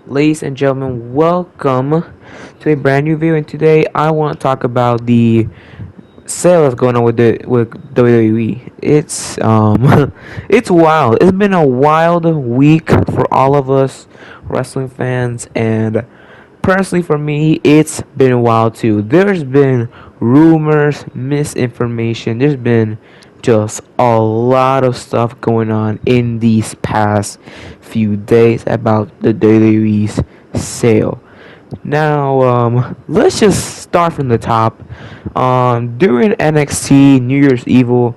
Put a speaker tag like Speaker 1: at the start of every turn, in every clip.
Speaker 1: Ladies and gentlemen, welcome to a brand new video. And today I want to talk about the sale that's going on with WWE. It's it's wild. It's been a wild week for all of us wrestling fans, and personally for me, it's been wild too. There's been rumors, misinformation. There's been just a lot of stuff going on in these past few days about the WWE's sale. Now, let's just start from the top. During NXT New Year's Evil,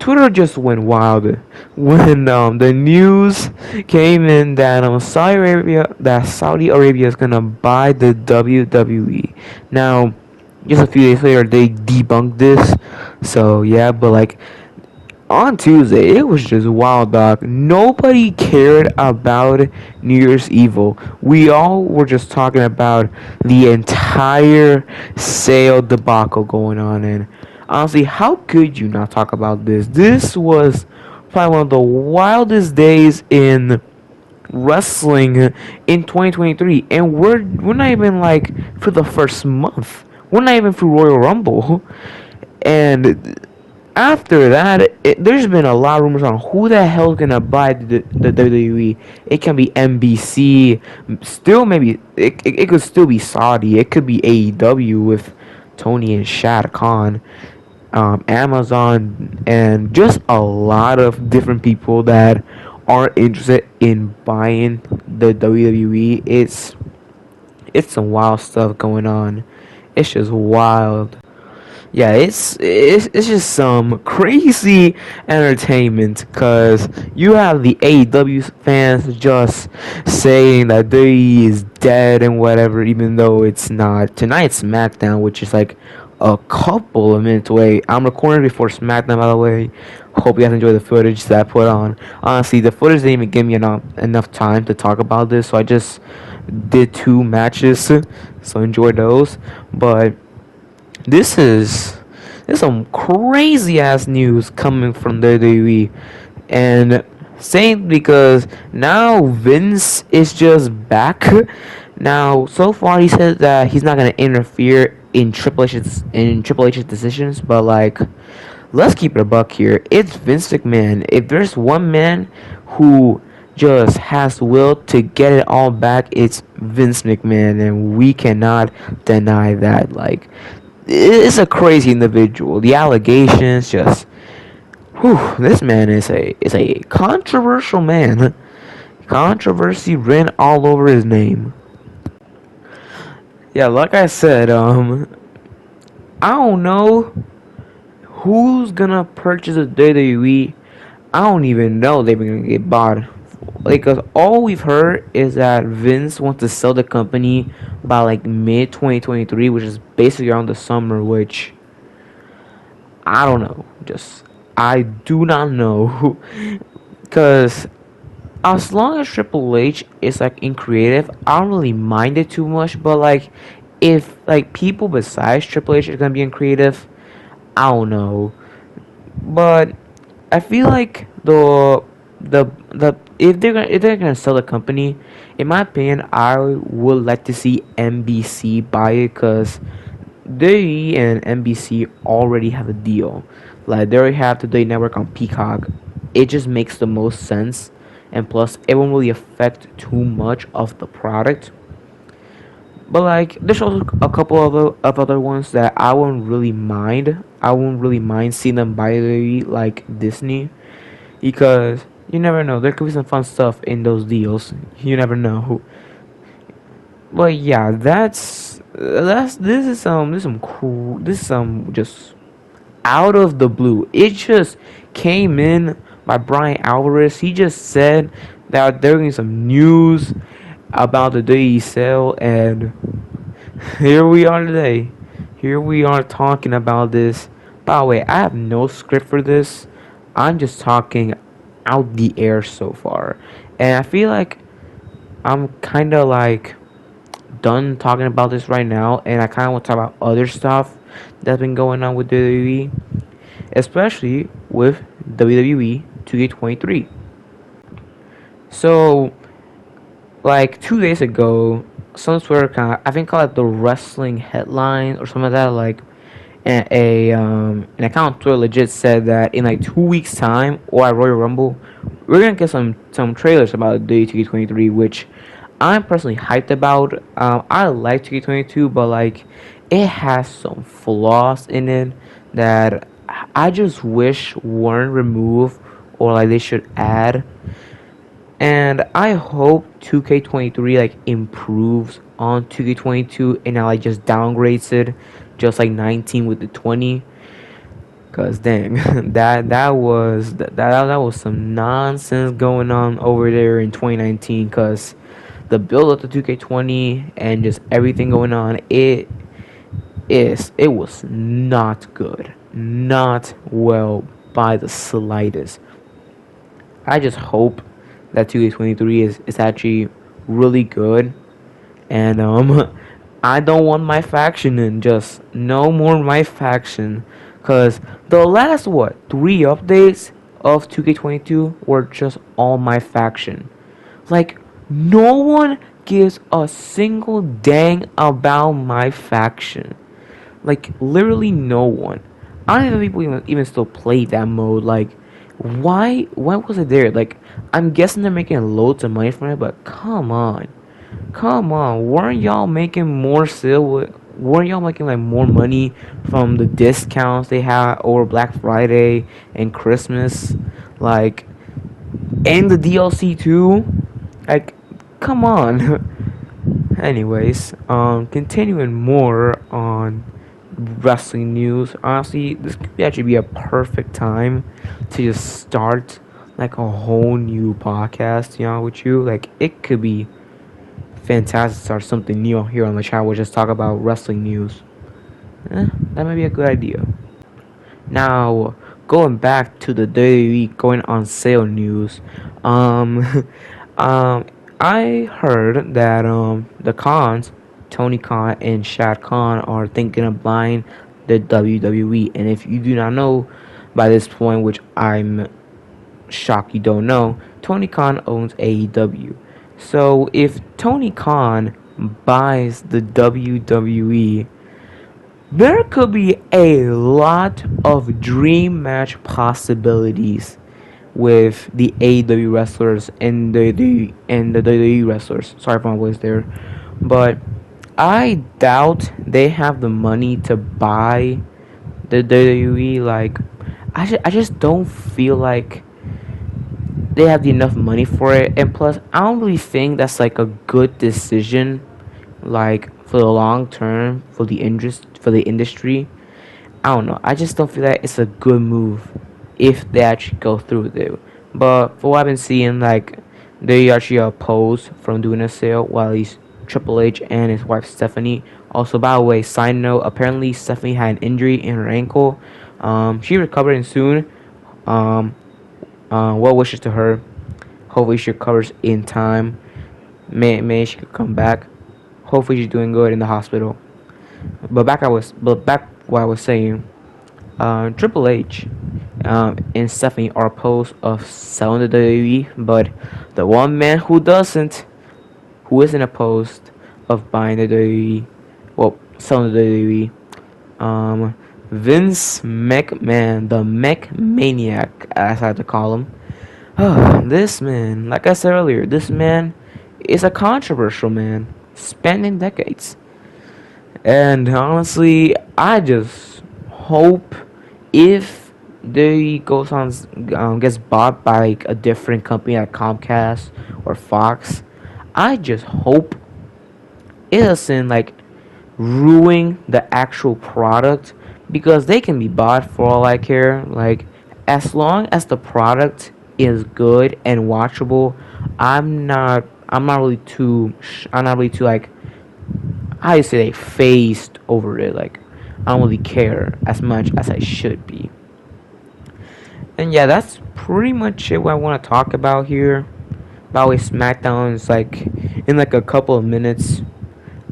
Speaker 1: Twitter just went wild when the news came in that Saudi Arabia is gonna buy the WWE. Now, just a few days later, they debunked this. So yeah, but like on Tuesday, it was just wild, dog. Nobody cared about New Year's Evil. We all were just talking about the entire sale debacle going on. And honestly, how could you not talk about this? This was probably one of the wildest days in wrestling in 2023, and we're not even like for the first month. We're not even through Royal Rumble, and after that, there's been a lot of rumors on who the hell's gonna buy the WWE. It can be NBC, still maybe it could still be Saudi. It could be AEW with Tony and Shad Khan, Amazon, and just a lot of different people that are interested in buying the WWE. It's some wild stuff going on. It's just wild. Yeah, it's just some crazy entertainment because you have the AEW fans just saying that they is dead and whatever, even though it's not. Tonight's SmackDown, which is like a couple of minutes away. I'm recording before SmackDown, by the way. Hope you guys enjoy the footage that I put on. Honestly, the footage didn't even give me enough time to talk about this, so I just did two matches. So enjoy those, but. This is some crazy ass news coming from the WWE, and saying because now Vince is just back. Now, so far he said that he's not gonna interfere in Triple H's decisions, but like, let's keep it a buck here. It's Vince McMahon. If there's one man who just has the will to get it all back, it's Vince McMahon, and we cannot deny that. Like, it's a crazy individual. The allegations just, whew, this man is a controversial man. Controversy written all over his name. Yeah, like I said, I don't know who's gonna purchase a WWE. I don't even know they're gonna get bought. Like, cause all we've heard is that Vince wants to sell the company by like mid 2023, which is basically around the summer. Which I don't know. Just I do not know, cause as long as Triple H is like in creative, I don't really mind it too much. But like, if like people besides Triple H is gonna be in creative, I don't know. But I feel like the if they're gonna sell the company, in my opinion, I would like to see NBC buy it because they and NBC already have a deal. Like, they already have the day network on Peacock. It just makes the most sense, and plus it won't really affect too much of the product. But like, there's also a couple of other ones that I wouldn't really mind. I wouldn't really mind seeing them buy the like Disney, because you never know. There could be some fun stuff in those deals. You never know. But yeah, that's this is some just out of the blue. It just came in by Brian Alvarez. He just said that there was some news about the day sale, and here we are today. Here we are talking about this. By the way, I have no script for this. I'm just talking out the air so far. And I feel like I'm kind of like done talking about this right now, and I kind of want to talk about other stuff that's been going on with WWE, especially with WWE 2K23. So like 2 days ago, some Twitter account, I think called it the wrestling headline or something like that, like an account on Twitter legit said that in like 2 weeks time or at Royal Rumble, we're gonna get some trailers about the 2K23, which I'm personally hyped about. I like 2K22, but like it has some flaws in it that I just wish weren't removed or like they should add. And I hope 2K23 like improves on 2K22 and not like just downgrades it, just like 19 with the 20. Cause dang, that was some nonsense going on over there in 2019. Cause the build up to 2K20 and just everything going on, it was not good, not well by the slightest. I just hope that 2K23 is actually really good, and I don't want my faction in. Just no more my faction, cause the last what 3 updates of 2K22 were just all my faction. Like no one gives a single dang about my faction. Like literally no one. I don't even people even still play that mode. Like why was it there? Like I'm guessing they're making loads of money from it, but come on. Come on, weren't y'all making more sale? Weren't y'all making like more money from the discounts they had over Black Friday and Christmas? Like, and the DLC too? Like, come on. Anyways, continuing more on wrestling news. Honestly, this could actually be a perfect time to just start like a whole new podcast. You know, with you, like it could be fantastic to start something new here on the channel. We'll just talk about wrestling news. That might be a good idea. Now, going back to the WWE going on sale news, um, um, I heard that the Khans, Tony Khan and Shad Khan, are thinking of buying the WWE. And if you do not know by this point, which I'm shocked you don't know, Tony Khan owns AEW. So if Tony Khan buys the WWE, there could be a lot of dream match possibilities with the AEW wrestlers and the WWE wrestlers. Sorry for my voice there, but I doubt they have the money to buy the WWE. Like, I just don't feel like they have enough money for it. And plus, I don't really think that's like a good decision, like for the long term for the industry. I don't know. I just don't feel like it's a good move if they actually go through with it. But for what I've been seeing, like they actually opposed from doing a sale, while he's Triple H and his wife Stephanie. Also, by the way, side note: apparently Stephanie had an injury in her ankle. She recovering soon. Um, well wishes to her. Hopefully she recovers in time. May she could come back. Hopefully she's doing good in the hospital. But back what I was saying. Triple H and Stephanie are opposed of selling the WWE, but the one man who isn't opposed of buying the WWE, well, selling the WWE, Vince McMahon, the Mech Maniac, as I like to call him. This man, like I said earlier, this man is a controversial man, spanning decades. And honestly, I just hope if they goes on gets bought by like a different company like Comcast or Fox, I just hope it doesn't like ruin the actual product, because they can be bought for all I care. Like as long as the product is good and watchable, I'm not really too like I say they phased over it. Like I don't really care as much as I should be. And yeah, that's pretty much it what I want to talk about here. By the way, SmackDown is like in like a couple of minutes.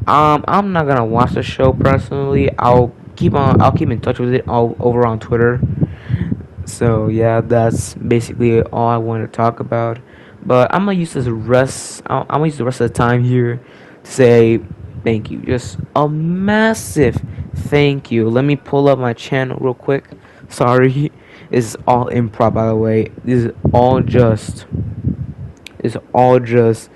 Speaker 1: I'm not gonna watch the show personally. I'll keep in touch with it all over on Twitter. So yeah, that's basically all I want to talk about. But I'm gonna use this rest. I'm gonna use the rest of the time here to say thank you. Just a massive thank you. Let me pull up my channel real quick. Sorry, this is all improv, by the way. This is all just. It's all just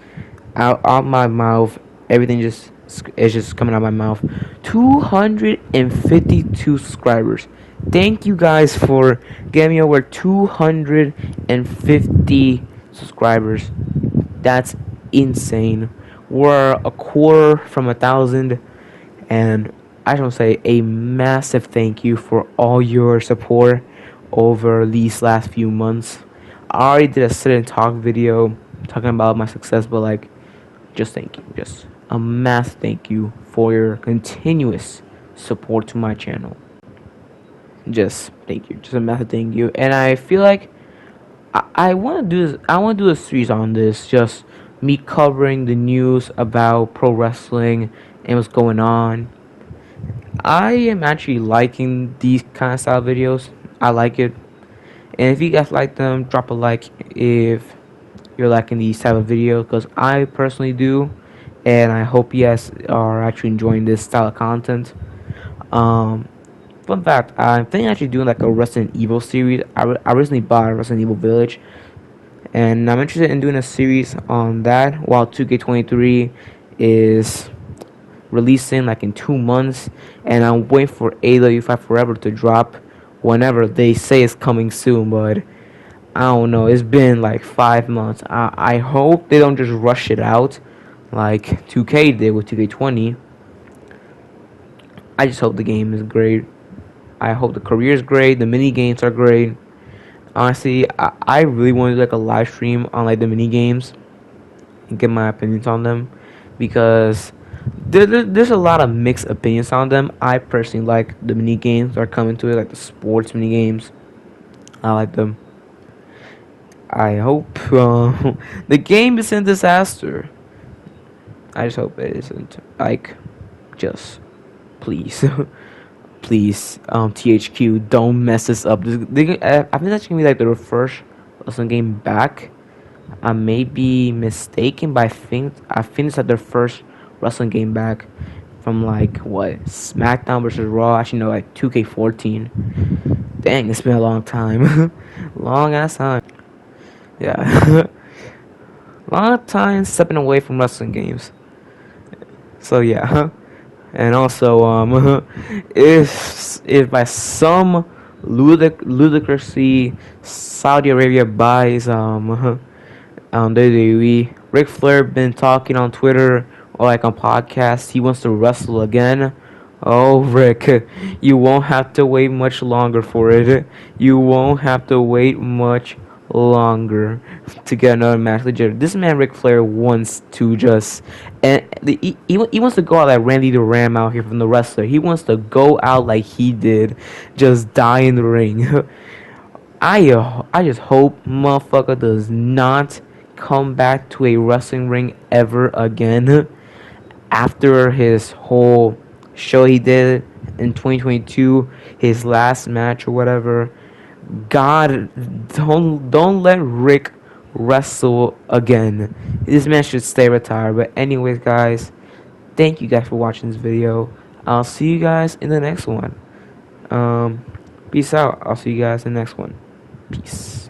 Speaker 1: out my mouth. Everything just is just coming out my mouth. 252 subscribers. Thank you guys for getting me over 250 subscribers. That's insane. We're a quarter from 1,000, and I just want to say a massive thank you for all your support over these last few months. I already did a sit and talk video talking about my success, but like, just thank you. Just a massive thank you for your continuous support to my channel. Just thank you. Just a massive thank you. And I feel like I want to do this. I want to do a series on this. Just me covering the news about pro wrestling and what's going on. I am actually liking these kind of style videos. I like it. And if you guys like them, drop a like if you're liking these type of videos, because I personally do, and I hope you guys are actually enjoying this style of content. Fun fact, I'm thinking actually doing like a Resident Evil series. I recently bought Resident Evil Village, and I'm interested in doing a series on that while 2K23 is releasing like in 2 months, and I'm waiting for AW5 Forever to drop whenever they say it's coming soon, but I don't know. It's been like 5 months. I hope they don't just rush it out like 2K did with 2K20. I just hope the game is great. I hope the career is great. The mini games are great. Honestly, I really want to do like a live stream on like the mini games and get my opinions on them, because there's a lot of mixed opinions on them. I personally like the mini games that are coming to it, like the sports mini games. I like them. I hope the game isn't a disaster. I just hope it isn't. Like, just please, please, THQ, don't mess this up. I think that's gonna be like their first wrestling game back. I may be mistaken, but I think it's like their first wrestling game back from like what, SmackDown versus Raw. Actually, no, like 2K14. Dang, it's been a long time, long ass time. Yeah, long time stepping away from wrestling games. So yeah, and also if by some ludicrously Saudi Arabia buys WWE, Ric Flair been talking on Twitter or like on podcasts. He wants to wrestle again. Oh, Rick, you won't have to wait much longer for it. You won't have to wait much longer to get another match. Legit, this man Ric Flair wants to just, and he wants to go out like Randy the Ram out here from the wrestler. He wants to go out like he did, just die in the ring. I just hope motherfucker does not come back to a wrestling ring ever again after his whole show he did in 2022, his last match or whatever. God, don't let Rick wrestle again. This man should stay retired. But anyways, guys, thank you guys for watching this video. I'll see you guys in the next one. Peace out. I'll see you guys in the next one. Peace.